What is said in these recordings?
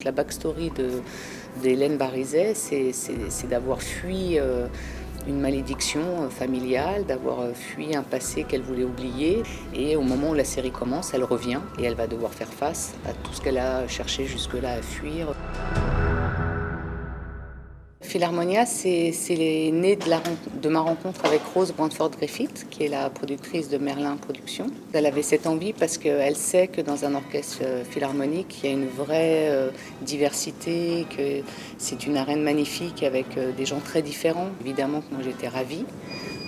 la backstory d'Hélène Barizet, c'est d'avoir fui une malédiction familiale, d'avoir fui un passé qu'elle voulait oublier. Et au moment où la série commence, elle revient et elle va devoir faire face à tout ce qu'elle a cherché jusque-là à fuir. Philharmonia, c'est né de ma rencontre avec Rose Brantford-Griffith, qui est la productrice de Merlin Productions. Elle avait cette envie parce qu'elle sait que dans un orchestre philharmonique, il y a une vraie diversité, que c'est une arène magnifique avec des gens très différents. Évidemment que moi j'étais ravie,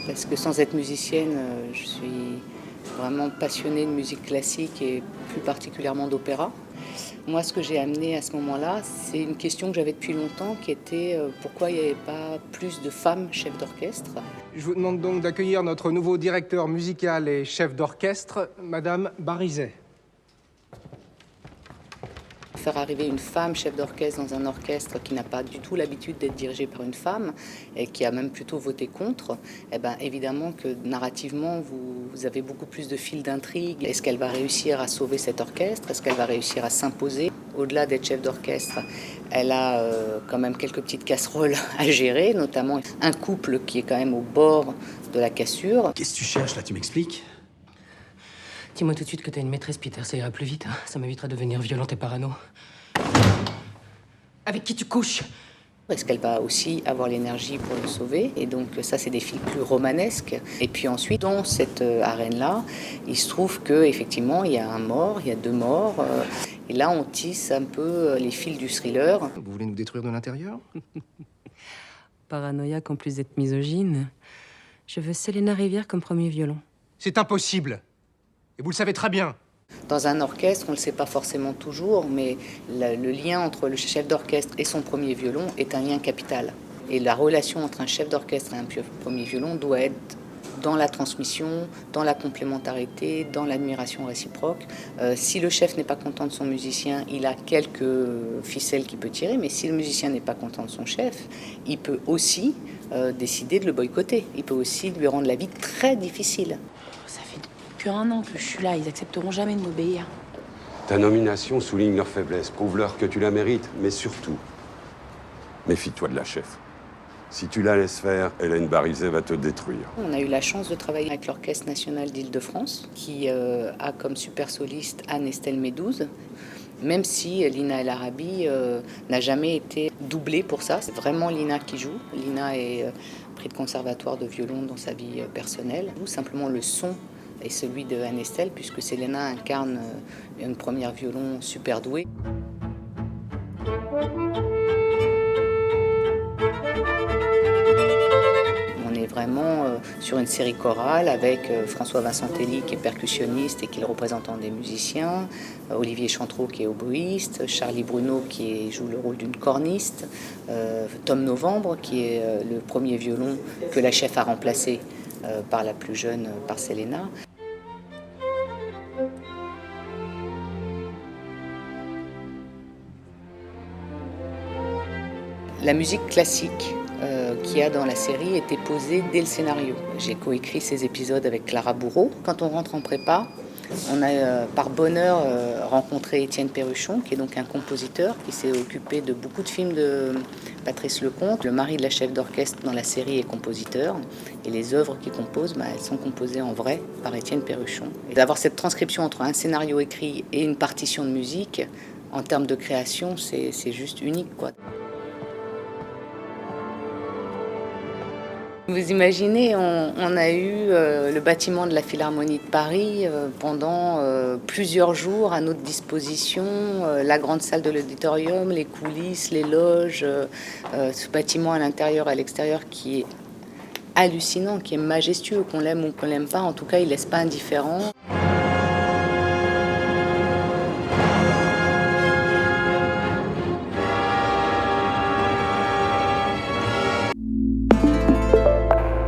parce que sans être musicienne, je suis vraiment passionnée de musique classique et plus particulièrement d'opéra. Moi, ce que j'ai amené à ce moment-là, c'est une question que j'avais depuis longtemps, qui était pourquoi il n'y avait pas plus de femmes chefs d'orchestre. Je vous demande donc d'accueillir notre nouveau directeur musical et chef d'orchestre, Madame Barizet. Faire arriver une femme chef d'orchestre dans un orchestre qui n'a pas du tout l'habitude d'être dirigé par une femme et qui a même plutôt voté contre, eh ben, évidemment que narrativement, vous avez beaucoup plus de fil d'intrigue. Est-ce qu'elle va réussir à sauver cet orchestre? Est-ce qu'elle va réussir à s'imposer? Au-delà d'être chef d'orchestre, elle a quand même quelques petites casseroles à gérer, notamment un couple qui est quand même au bord de la cassure. Qu'est-ce que tu cherches là, tu m'expliques? Dis-moi tout de suite que t'as une maîtresse, Peter, ça ira plus vite. Hein. Ça m'évitera de devenir violente et parano. Avec qui tu couches? Est-ce qu'elle va aussi avoir l'énergie pour le sauver? Et donc ça, c'est des fils plus romanesques. Et puis ensuite, dans cette arène-là, il se trouve qu'effectivement, il y a un mort, il y a deux morts. Et là, on tisse un peu les fils du thriller. Vous voulez nous détruire de l'intérieur? Paranoïaque en plus d'être misogyne. Je veux Selena Rivière comme premier violon. C'est impossible. Et vous le savez très bien. Dans un orchestre, on ne le sait pas forcément toujours, mais le lien entre le chef d'orchestre et son premier violon est un lien capital. Et la relation entre un chef d'orchestre et un premier violon doit être dans la transmission, dans la complémentarité, dans l'admiration réciproque. Si le chef n'est pas content de son musicien, il a quelques ficelles qu'il peut tirer, mais si le musicien n'est pas content de son chef, il peut aussi décider de le boycotter. Il peut aussi lui rendre la vie très difficile. Ça fait depuis 1 an que je suis là, ils accepteront jamais de m'obéir. Ta nomination souligne leur faiblesse, prouve-leur que tu la mérites, mais surtout, méfie-toi de la chef. Si tu la laisses faire, Hélène Barizet va te détruire. On a eu la chance de travailler avec l'Orchestre national d'Île-de-France, qui a comme super soliste Anne-Estelle Médouze, même si Lina El Arabi n'a jamais été doublée pour ça. C'est vraiment Lina qui joue. Lina est prix de conservatoire de violon dans sa vie personnelle. Ou simplement le son est celui de Anne-Estelle, puisque Selena incarne une première violon super douée. On est vraiment sur une série chorale avec François Vincentelli qui est percussionniste et qui est le représentant des musiciens, Olivier Chantreau qui est oboïste, Charlie Bruno qui joue le rôle d'une corniste, Tom Novembre qui est le premier violon que la chef a remplacé par la plus jeune, par Selena. La musique classique qu'il y a dans la série était posée dès le scénario. J'ai coécrit ces épisodes avec Clara Bourreau. Quand on rentre en prépa, on a par bonheur rencontré Étienne Perruchon, qui est donc un compositeur qui s'est occupé de beaucoup de films de Patrice Lecomte. Le mari de la chef d'orchestre dans la série est compositeur et les œuvres qu'il compose, elles sont composées en vrai par Étienne Perruchon. Et d'avoir cette transcription entre un scénario écrit et une partition de musique, en termes de création, c'est juste unique, quoi. Vous imaginez, on a eu le bâtiment de la Philharmonie de Paris pendant plusieurs jours à notre disposition, la grande salle de l'auditorium, les coulisses, les loges, ce bâtiment à l'intérieur et à l'extérieur qui est hallucinant, qui est majestueux, qu'on l'aime ou qu'on l'aime pas, en tout cas il laisse pas indifférent.